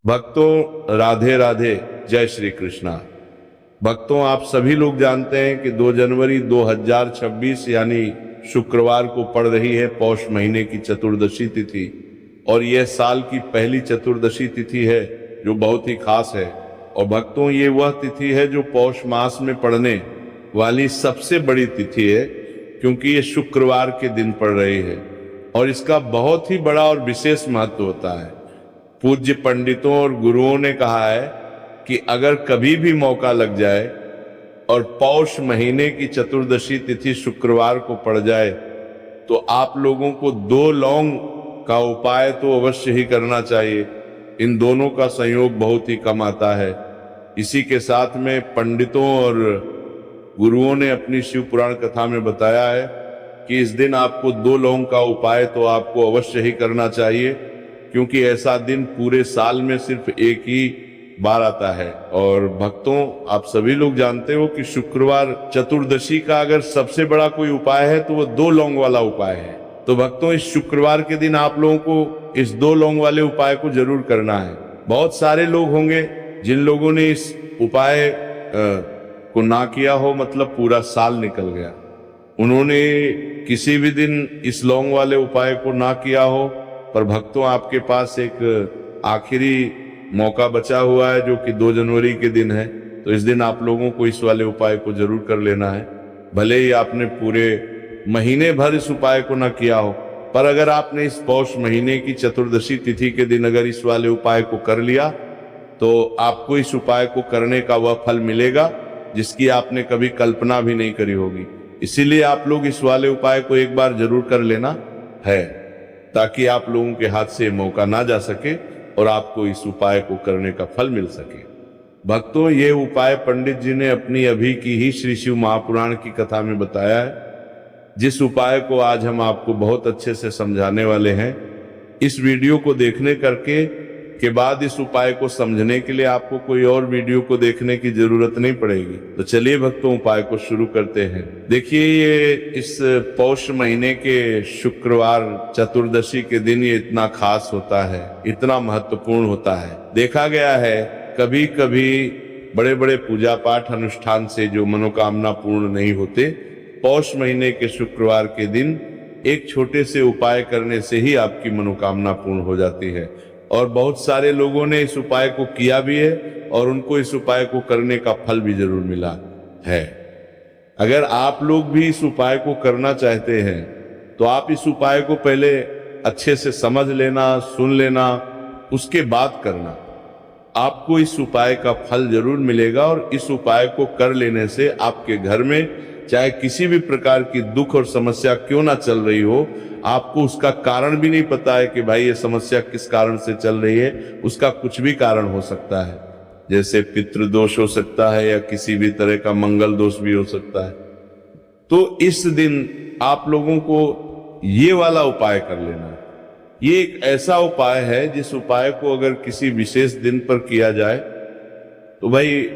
भक्तों राधे राधे, जय श्री कृष्णा। भक्तों, आप सभी लोग जानते हैं कि 2 जनवरी 2026 यानी शुक्रवार को पड़ रही है पौष महीने की चतुर्दशी तिथि, और यह साल की पहली चतुर्दशी तिथि है जो बहुत ही खास है। और भक्तों, ये वह तिथि है जो पौष मास में पड़ने वाली सबसे बड़ी तिथि है, क्योंकि ये शुक्रवार के दिन पड़ रही है और इसका बहुत ही बड़ा और विशेष महत्व होता है। पूज्य पंडितों और गुरुओं ने कहा है कि अगर कभी भी मौका लग जाए और पौष महीने की चतुर्दशी तिथि शुक्रवार को पड़ जाए तो आप लोगों को 2 लौंग का उपाय तो अवश्य ही करना चाहिए। इन दोनों का संयोग बहुत ही कम आता है। इसी के साथ में पंडितों और गुरुओं ने अपनी शिव पुराण कथा में बताया है कि इस दिन आपको 2 लौंग का उपाय तो आपको अवश्य ही करना चाहिए, क्योंकि ऐसा दिन पूरे साल में सिर्फ एक ही बार आता है। और भक्तों, आप सभी लोग जानते हो कि शुक्रवार चतुर्दशी का अगर सबसे बड़ा कोई उपाय है तो वो 2 लौंग वाला उपाय है। तो भक्तों, इस शुक्रवार के दिन आप लोगों को इस 2 लौंग वाले उपाय को जरूर करना है। बहुत सारे लोग होंगे जिन लोगों ने इस उपाय को ना किया हो, मतलब पूरा साल निकल गया, उन्होंने किसी भी दिन इस लौंग वाले उपाय को ना किया हो। पर भक्तों, आपके पास एक आखिरी मौका बचा हुआ है जो कि 2 जनवरी के दिन है। तो इस दिन आप लोगों को इस वाले उपाय को जरूर कर लेना है। भले ही आपने पूरे महीने भर इस उपाय को ना किया हो, पर अगर आपने इस पौष महीने की चतुर्दशी तिथि के दिन अगर इस वाले उपाय को कर लिया तो आपको इस उपाय को करने का वह फल मिलेगा जिसकी आपने कभी कल्पना भी नहीं करी होगी। इसीलिए आप लोग इस वाले उपाय को एक बार जरूर कर लेना है, ताकि आप लोगों के हाथ से मौका ना जा सके और आपको इस उपाय को करने का फल मिल सके। भक्तों, ये उपाय पंडित जी ने अपनी अभी की ही श्री शिव महापुराण की कथा में बताया है, जिस उपाय को आज हम आपको बहुत अच्छे से समझाने वाले हैं। इस वीडियो को देखने के बाद इस उपाय को समझने के लिए आपको कोई और वीडियो को देखने की जरूरत नहीं पड़ेगी। तो चलिए भक्तों, उपाय को शुरू करते हैं। देखिए, ये इस पौष महीने के शुक्रवार चतुर्दशी के दिन ये इतना खास होता है, इतना महत्वपूर्ण होता है। देखा गया है कभी कभी बड़े बड़े पूजा पाठ अनुष्ठान से जो मनोकामना पूर्ण नहीं होते, पौष महीने के शुक्रवार के दिन एक छोटे से उपाय करने से ही आपकी मनोकामना पूर्ण हो जाती है। और बहुत सारे लोगों ने इस उपाय को किया भी है और उनको इस उपाय को करने का फल भी जरूर मिला है। अगर आप लोग भी इस उपाय को करना चाहते हैं तो आप इस उपाय को पहले अच्छे से समझ लेना, सुन लेना, उसके बाद करना। आपको इस उपाय का फल जरूर मिलेगा और इस उपाय को कर लेने से आपके घर में चाहे किसी भी प्रकार की दुख और समस्या क्यों ना चल रही हो, आपको उसका कारण भी नहीं पता है कि भाई ये समस्या किस कारण से चल रही है, उसका कुछ भी कारण हो सकता है। जैसे पितृदोष हो सकता है या किसी भी तरह का मंगल दोष भी हो सकता है। तो इस दिन आप लोगों को ये वाला उपाय कर लेना है। ये एक ऐसा उपाय है जिस उपाय को अगर किसी विशेष दिन पर किया जाए तो भाई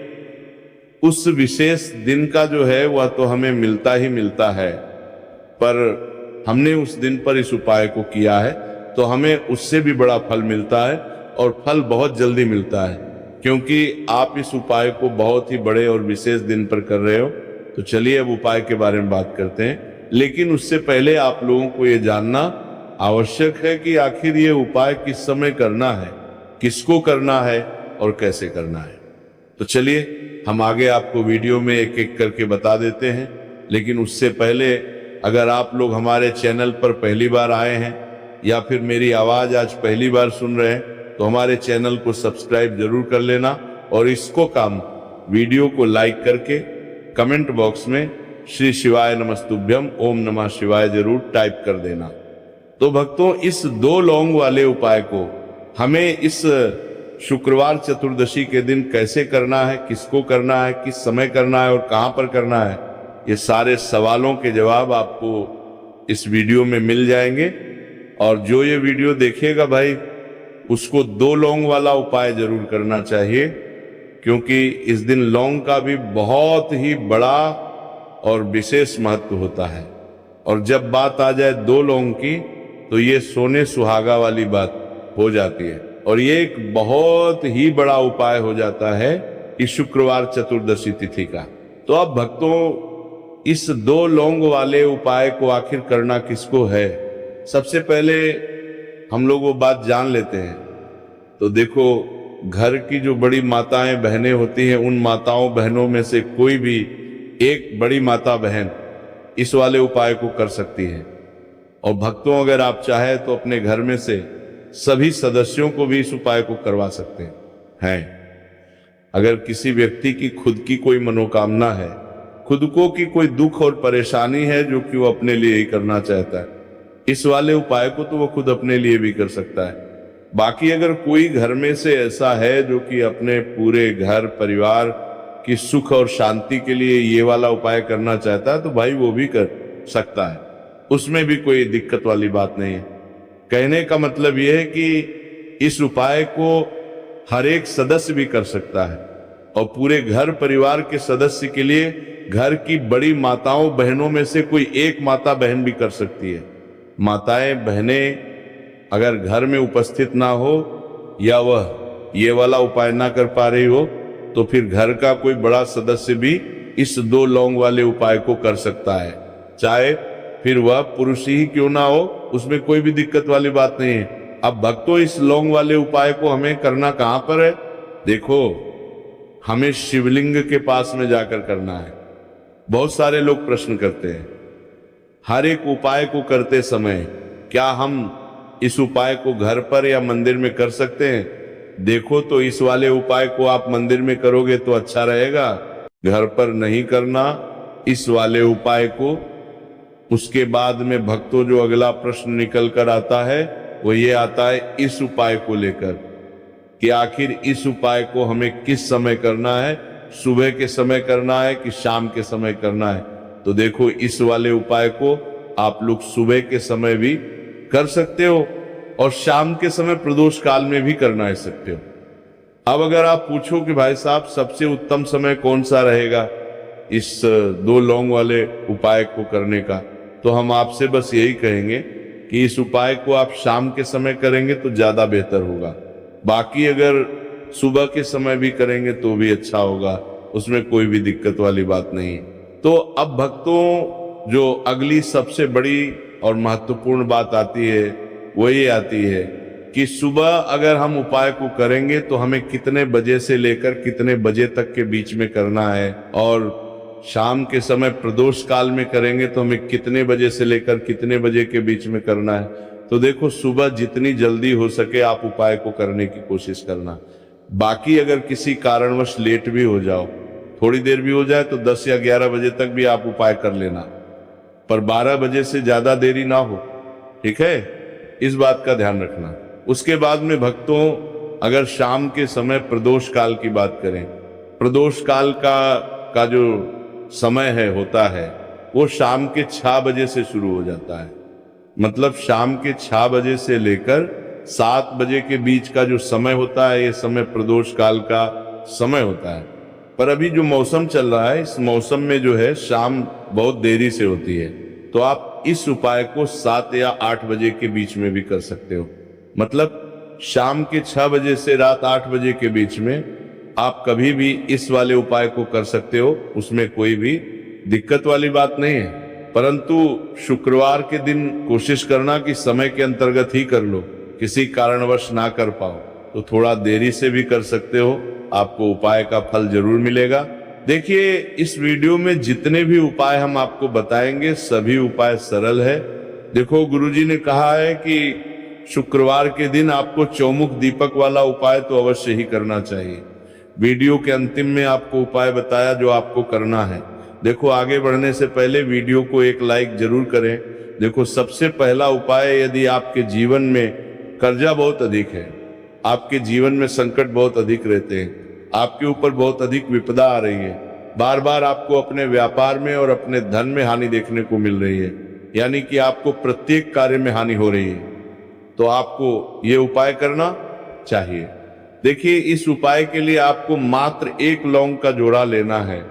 उस विशेष दिन का जो है वह तो हमें मिलता ही मिलता है, पर हमने उस दिन पर इस उपाय को किया है तो हमें उससे भी बड़ा फल मिलता है, और फल बहुत जल्दी मिलता है, क्योंकि आप इस उपाय को बहुत ही बड़े और विशेष दिन पर कर रहे हो। तो चलिए अब उपाय के बारे में बात करते हैं, लेकिन उससे पहले आप लोगों को ये जानना आवश्यक है कि आखिर ये उपाय किस समय करना है, किसको करना है और कैसे करना है। तो चलिए हम आगे आपको वीडियो में एक एक करके बता देते हैं। लेकिन उससे पहले अगर आप लोग हमारे चैनल पर पहली बार आए हैं या फिर मेरी आवाज आज पहली बार सुन रहे हैं तो हमारे चैनल को सब्सक्राइब जरूर कर लेना, और इसको काम वीडियो को लाइक करके कमेंट बॉक्स में श्री शिवाय नमस्तुभ्यम ओम नमः शिवाय जरूर टाइप कर देना। तो भक्तों, इस 2 लौंग वाले उपाय को हमें इस शुक्रवार चतुर्दशी के दिन कैसे करना है, किसको करना है, किस समय करना है और कहां पर करना है, ये सारे सवालों के जवाब आपको इस वीडियो में मिल जाएंगे। और जो ये वीडियो देखेगा भाई, उसको 2 लौंग वाला उपाय जरूर करना चाहिए, क्योंकि इस दिन लौंग का भी बहुत ही बड़ा और विशेष महत्व होता है। और जब बात आ जाए 2 लौंग की तो ये सोने सुहागा वाली बात हो जाती है। और ये एक बहुत ही बड़ा उपाय हो जाता है इस शुक्रवार चतुर्दशी तिथि का। तो अब भक्तों, इस 2 लौंग वाले उपाय को आखिर करना किसको है, सबसे पहले हम लोग वो बात जान लेते हैं। तो देखो, घर की जो बड़ी माताएं बहनें होती हैं, उन माताओं बहनों में से कोई भी एक बड़ी माता बहन इस वाले उपाय को कर सकती है। और भक्तों, अगर आप चाहे तो अपने घर में से सभी सदस्यों को भी इस उपाय को करवा सकते हैं। अगर किसी व्यक्ति की खुद की कोई मनोकामना है, खुद को की कोई दुख और परेशानी है जो कि वो अपने लिए ही करना चाहता है, इस वाले उपाय को तो वो खुद अपने लिए भी कर सकता है। बाकी अगर कोई घर में से ऐसा है जो कि अपने पूरे घर परिवार की सुख और शांति के लिए ये वाला उपाय करना चाहता है, तो भाई वो भी कर सकता है, उसमें भी कोई दिक्कत वाली बात नहीं है। कहने का मतलब यह है कि इस उपाय को हर एक सदस्य भी कर सकता है और पूरे घर परिवार के सदस्य के लिए घर की बड़ी माताओं बहनों में से कोई एक माता बहन भी कर सकती है। माताएं बहनें अगर घर में उपस्थित ना हो या वह ये वाला उपाय ना कर पा रही हो, तो फिर घर का कोई बड़ा सदस्य भी इस 2 लौंग वाले उपाय को कर सकता है, चाहे फिर वह पुरुष ही क्यों ना हो, उसमें कोई भी दिक्कत वाली बात नहीं है। अब भक्तों, इस लौंग वाले उपाय को हमें करना कहां पर है? देखो, हमें शिवलिंग के पास में जाकर करना है। बहुत सारे लोग प्रश्न करते हैं, हर एक उपाय को करते समय क्या हम इस उपाय को घर पर या मंदिर में कर सकते हैं? देखो, तो इस वाले उपाय को आप मंदिर में करोगे तो अच्छा रहेगा, घर पर नहीं करना इस वाले उपाय को। उसके बाद में भक्तों, जो अगला प्रश्न निकल कर आता है वो ये आता है इस उपाय को लेकर कि आखिर इस उपाय को हमें किस समय करना है, सुबह के समय करना है कि शाम के समय करना है? तो देखो, इस वाले उपाय को आप लोग सुबह के समय भी कर सकते हो और शाम के समय प्रदोष काल में भी करना है सकते हो। अब अगर आप पूछो कि भाई साहब, सबसे उत्तम समय कौन सा रहेगा इस 2 लौंग वाले उपाय को करने का, तो हम आपसे बस यही कहेंगे कि इस उपाय को आप शाम के समय करेंगे तो ज्यादा बेहतर होगा। बाकी अगर सुबह के समय भी करेंगे तो भी अच्छा होगा, उसमें कोई भी दिक्कत वाली बात नहीं। तो अब भक्तों, जो अगली सबसे बड़ी और महत्वपूर्ण बात आती है वो ये आती है कि सुबह अगर हम उपाय को करेंगे तो हमें कितने बजे से लेकर कितने बजे तक के बीच में करना है, और शाम के समय प्रदोष काल में करेंगे तो हमें कितने बजे से लेकर कितने बजे के बीच में करना है। तो देखो, सुबह जितनी जल्दी हो सके आप उपाय को करने की कोशिश करना। बाकी अगर किसी कारणवश लेट भी हो जाओ, थोड़ी देर भी हो जाए, तो 10 या 11 बजे तक भी आप उपाय कर लेना, पर 12 बजे से ज्यादा देरी ना हो, ठीक है? इस बात का ध्यान रखना। उसके बाद में भक्तों, अगर शाम के समय प्रदोष काल की बात करें, प्रदोष काल का जो समय होता है वो शाम के 6 बजे से शुरू हो जाता है। मतलब शाम के 6 बजे से लेकर 7 बजे के बीच का जो समय होता है, ये समय प्रदोष काल का समय होता है। पर अभी जो मौसम चल रहा है, इस मौसम में जो है शाम बहुत देरी से होती है, तो आप इस उपाय को 7 या 8 बजे के बीच में भी कर सकते हो। मतलब शाम के 6 बजे से रात 8 बजे के बीच में आप कभी भी इस वाले उपाय को कर सकते हो, उसमें कोई भी दिक्कत वाली बात नहीं है। परंतु शुक्रवार के दिन कोशिश करना कि समय के अंतर्गत ही कर लो, किसी कारणवश ना कर पाओ तो थोड़ा देरी से भी कर सकते हो, आपको उपाय का फल जरूर मिलेगा। देखिए, इस वीडियो में जितने भी उपाय हम आपको बताएंगे सभी उपाय सरल है। देखो, गुरुजी ने कहा है कि शुक्रवार के दिन आपको चौमुख दीपक वाला उपाय तो अवश्य ही करना चाहिए। वीडियो के अंतिम में आपको उपाय बताया जो आपको करना है। देखो, आगे बढ़ने से पहले वीडियो को एक लाइक जरूर करें। देखो, सबसे पहला उपाय, यदि आपके जीवन में कर्जा बहुत अधिक है, आपके जीवन में संकट बहुत अधिक रहते हैं, आपके ऊपर बहुत अधिक विपदा आ रही है, बार बार आपको अपने व्यापार में और अपने धन में हानि देखने को मिल रही है, यानी कि आपको प्रत्येक कार्य में हानि हो रही है, तो आपको ये उपाय करना चाहिए। देखिए, इस उपाय के लिए आपको मात्र 1 लौंग का जोड़ा लेना है,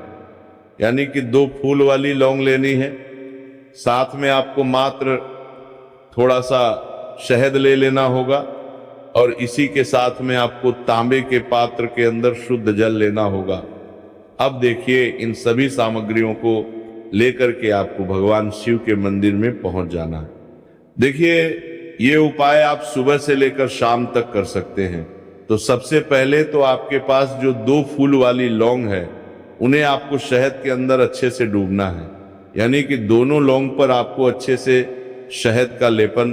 यानी कि 2 फूल वाली लौंग लेनी है। साथ में आपको मात्र थोड़ा सा शहद ले लेना होगा और इसी के साथ में आपको तांबे के पात्र के अंदर शुद्ध जल लेना होगा। अब देखिए, इन सभी सामग्रियों को लेकर के आपको भगवान शिव के मंदिर में पहुंच जाना है। देखिए, ये उपाय आप सुबह से लेकर शाम तक कर सकते हैं। तो सबसे पहले तो आपके पास जो 2 फूल वाली लौंग है, उन्हें आपको शहद के अंदर अच्छे से डूबना है। यानी कि दोनों लौंग पर आपको अच्छे से शहद का लेपन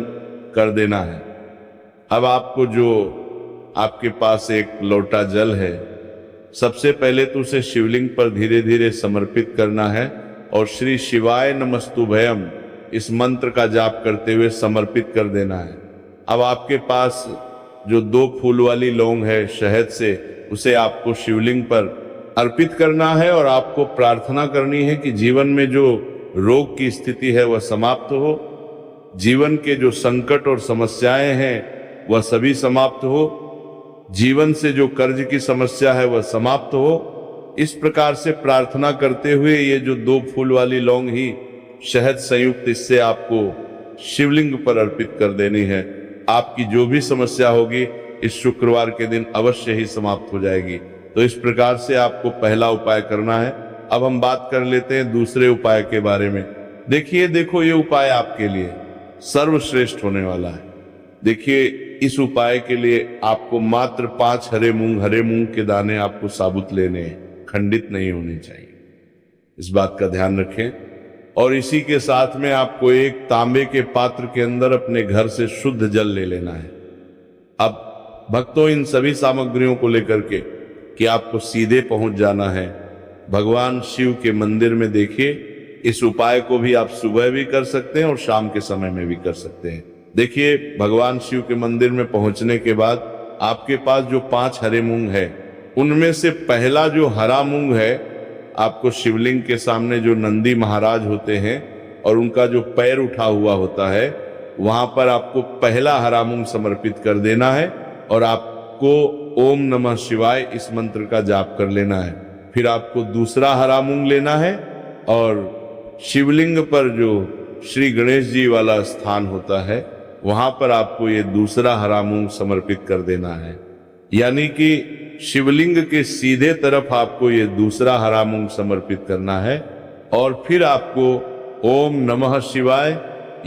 कर देना है। अब आपको जो आपके पास एक लोटा जल है, सबसे पहले तो उसे शिवलिंग पर धीरे धीरे समर्पित करना है और श्री शिवाय नमस्तुभयम इस मंत्र का जाप करते हुए समर्पित कर देना है। अब आपके पास जो 2 फूल वाली लौंग है शहद से, उसे आपको शिवलिंग पर अर्पित करना है और आपको प्रार्थना करनी है कि जीवन में जो रोग की स्थिति है वह समाप्त हो, जीवन के जो संकट और समस्याएं हैं वह सभी समाप्त हो, जीवन से जो कर्ज की समस्या है वह समाप्त हो। इस प्रकार से प्रार्थना करते हुए ये जो 2 फूल वाली लौंग ही शहद संयुक्त इससे आपको शिवलिंग पर अर्पित कर देनी है। आपकी जो भी समस्या होगी इस शुक्रवार के दिन अवश्य ही समाप्त हो जाएगी। तो इस प्रकार से आपको पहला उपाय करना है। अब हम बात कर लेते हैं दूसरे उपाय के बारे में। देखो ये उपाय आपके लिए सर्वश्रेष्ठ होने वाला है। देखिए, इस उपाय के लिए आपको मात्र 5 हरे मूंग के दाने आपको साबुत लेने हैं, खंडित नहीं होने चाहिए। इस बात का ध्यान रखें। और इसी के साथ में आपको एक तांबे के पात्र के अंदर अपने घर से शुद्ध जल ले लेना है। अब भक्तों, इन सभी सामग्रियों को लेकर के कि आपको सीधे पहुंच जाना है भगवान शिव के मंदिर में। देखिए, इस उपाय को भी आप सुबह भी कर सकते हैं और शाम के समय में भी कर सकते हैं। देखिए, भगवान शिव के मंदिर में पहुंचने के बाद आपके पास जो 5 हरे मूंग है, उनमें से पहला जो हरा मूंग है, आपको शिवलिंग के सामने जो नंदी महाराज होते हैं और उनका जो पैर उठा हुआ होता है, वहां पर आपको पहला हरा मूंग समर्पित कर देना है और आपको ओम नमः शिवाय इस मंत्र का जाप कर लेना है। फिर आपको दूसरा हरा मूंग लेना है और शिवलिंग पर जो श्री गणेश जी वाला स्थान होता है, वहां पर आपको ये दूसरा हरा मूंग समर्पित कर देना है। यानी कि शिवलिंग के सीधे तरफ आपको ये दूसरा हरा मूंग समर्पित करना है और फिर आपको ओम नमः शिवाय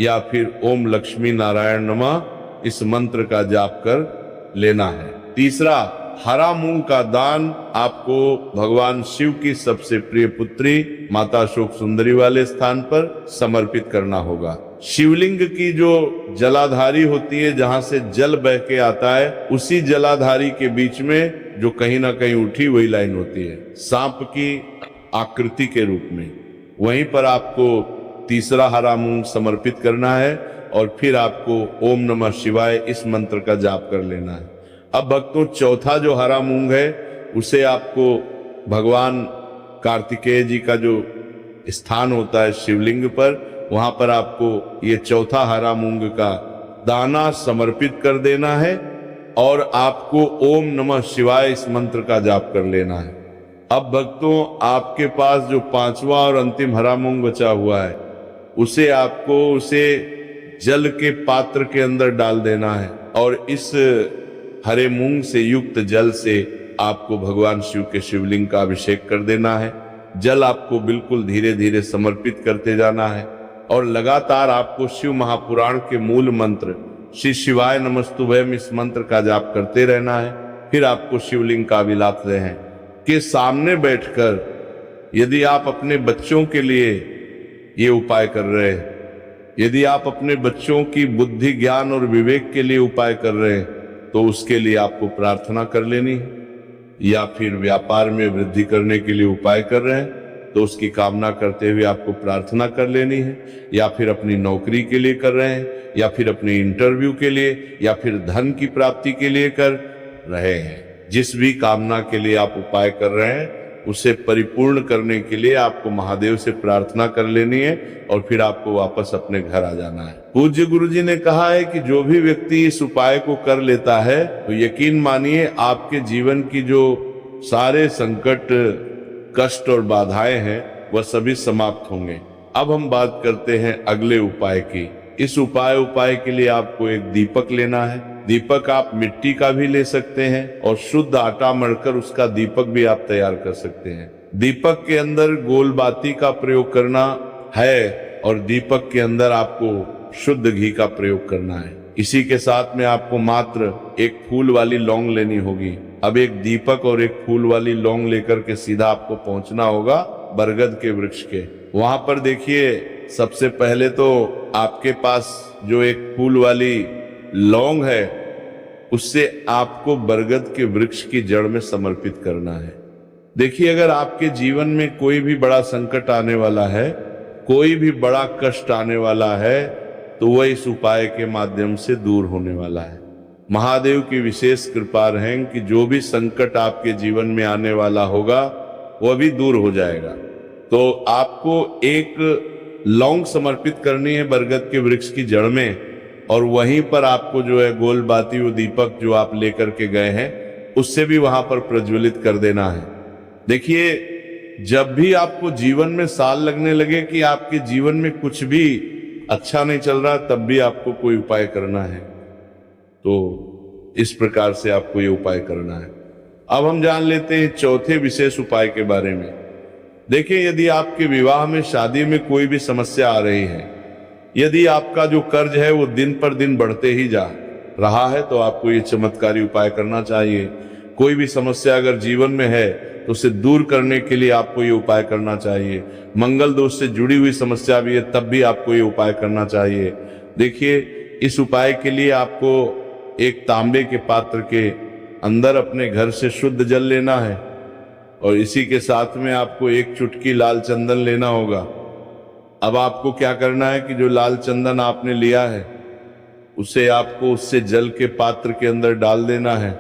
या फिर ओम लक्ष्मी नारायण नमः इस मंत्र का जाप कर लेना है। तीसरा, हरा मूंग का दान आपको भगवान शिव की सबसे प्रिय पुत्री माता शोक सुंदरी वाले स्थान पर समर्पित करना होगा। शिवलिंग की जो जलाधारी होती है, जहां से जल बह के आता है, उसी जलाधारी के बीच में जो कहीं ना कहीं उठी हुई लाइन होती है सांप की आकृति के रूप में, वहीं पर आपको तीसरा हरा मूंग समर्पित करना है और फिर आपको ओम नमः शिवाय इस मंत्र का जाप कर लेना है। अब भक्तों, चौथा जो हरा मूंग है उसे आपको भगवान कार्तिकेय जी का जो स्थान होता है शिवलिंग पर, वहां पर आपको ये चौथा हरा मूंग का दाना समर्पित कर देना है और आपको ओम नमः शिवाय इस मंत्र का जाप कर लेना है। अब भक्तों, आपके पास जो 5वां और अंतिम हरा मूंग बचा हुआ है, उसे आपको जल के पात्र के अंदर डाल देना है और इस हरे मूंग से युक्त जल से आपको भगवान शिव के शिवलिंग का अभिषेक कर देना है। जल आपको बिल्कुल धीरे धीरे समर्पित करते जाना है और लगातार आपको शिव महापुराण के मूल मंत्र श्री शिवाय नमस्तुभयम इस मंत्र का जाप करते रहना है। फिर आपको शिवलिंग का विलाप हैं के सामने बैठकर, यदि आप अपने बच्चों के लिए ये उपाय कर रहे हैं, यदि आप अपने बच्चों की बुद्धि ज्ञान और विवेक के लिए उपाय कर रहे हैं, तो उसके लिए आपको प्रार्थना कर लेनी है। या फिर व्यापार में वृद्धि करने के लिए उपाय कर रहे हैं तो उसकी कामना करते हुए आपको प्रार्थना कर लेनी है। या फिर अपनी नौकरी के लिए कर रहे हैं, या फिर अपने इंटरव्यू के लिए, या फिर धन की प्राप्ति के लिए कर रहे हैं, जिस भी कामना के लिए आप उपाय कर रहे हैं उसे परिपूर्ण करने के लिए आपको महादेव से प्रार्थना कर लेनी है और फिर आपको वापस अपने घर आ जाना है। पूज्य गुरु जी ने कहा है कि जो भी व्यक्ति इस उपाय को कर लेता है तो यकीन मानिए आपके जीवन की जो सारे संकट, कष्ट और बाधाएं हैं वह सभी समाप्त होंगे। अब हम बात करते हैं अगले उपाय की। इस उपाय के लिए आपको एक दीपक लेना है दीपक आप मिट्टी का भी ले सकते हैं और शुद्ध आटा मढ़कर उसका दीपक भी आप तैयार कर सकते हैं। दीपक के अंदर गोल बाती का प्रयोग करना है और दीपक के अंदर आपको शुद्ध घी का प्रयोग करना है। इसी के साथ में आपको मात्र एक फूल वाली लौंग लेनी होगी। अब एक दीपक और एक फूल वाली लौंग लेकर के सीधा आपको पहुंचना होगा बरगद के वृक्ष के। वहां पर देखिए, सबसे पहले तो आपके पास जो एक फूल वाली लौंग है उससे आपको बरगद के वृक्ष की जड़ में समर्पित करना है। देखिए, अगर आपके जीवन में कोई भी बड़ा संकट आने वाला है, कोई भी बड़ा कष्ट आने वाला है, तो वह इस उपाय के माध्यम से दूर होने वाला है। महादेव की विशेष कृपा रहे कि जो भी संकट आपके जीवन में आने वाला होगा वह भी दूर हो जाएगा। तो आपको एक लौंग समर्पित करनी है बरगद के वृक्ष की जड़ में, और वहीं पर आपको जो है गोल बाती वो दीपक जो आप लेकर के गए हैं उससे भी वहां पर प्रज्वलित कर देना है। देखिए, जब भी आपको जीवन में साल लगने लगे कि आपके जीवन में कुछ भी अच्छा नहीं चल रहा, तब भी आपको कोई उपाय करना है। तो इस प्रकार से आपको ये उपाय करना है। अब हम जान लेते हैं चौथे विशेष उपाय के बारे में। देखिए, यदि आपके विवाह में, शादी में कोई भी समस्या आ रही है, यदि आपका जो कर्ज है वो दिन पर दिन बढ़ते ही जा रहा है, तो आपको ये चमत्कारी उपाय करना चाहिए। कोई भी समस्या अगर जीवन में है तो उसे दूर करने के लिए आपको ये उपाय करना चाहिए। मंगल दोष से जुड़ी हुई समस्या भी है, तब भी आपको ये उपाय करना चाहिए। देखिए, इस उपाय के लिए आपको एक तांबे के पात्र के अंदर अपने घर से शुद्ध जल लेना है और इसी के साथ में आपको एक चुटकी लाल चंदन लेना होगा। अब आपको क्या करना है कि जो लाल चंदन आपने लिया है उसे आपको उससे जल के पात्र के अंदर डाल देना है,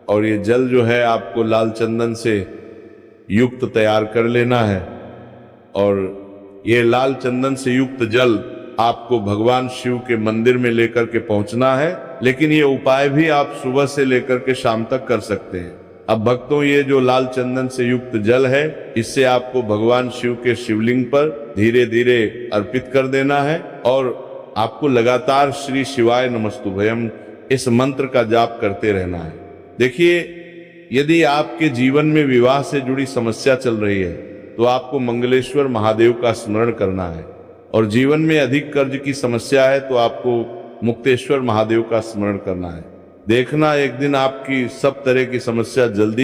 और ये जल जो है आपको लाल चंदन से युक्त तैयार कर लेना है। और ये लाल चंदन से युक्त जल आपको भगवान शिव के मंदिर में लेकर के पहुंचना है। लेकिन ये उपाय भी आप सुबह से लेकर के शाम तक कर सकते हैं। अब भक्तों, ये जो लाल चंदन से युक्त जल है, इससे आपको भगवान शिव के शिवलिंग पर धीरे धीरे अर्पित कर देना है और आपको लगातार श्री शिवाय नमस्तुभयम इस मंत्र का जाप करते रहना है। देखिए, यदि आपके जीवन में विवाह से जुड़ी समस्या चल रही है तो आपको मंगलेश्वर महादेव का स्मरण करना है, और जीवन में अधिक कर्ज की समस्या है तो आपको मुक्तेश्वर महादेव का स्मरण करना है। देखना, एक दिन आपकी सब तरह की समस्या जल्दी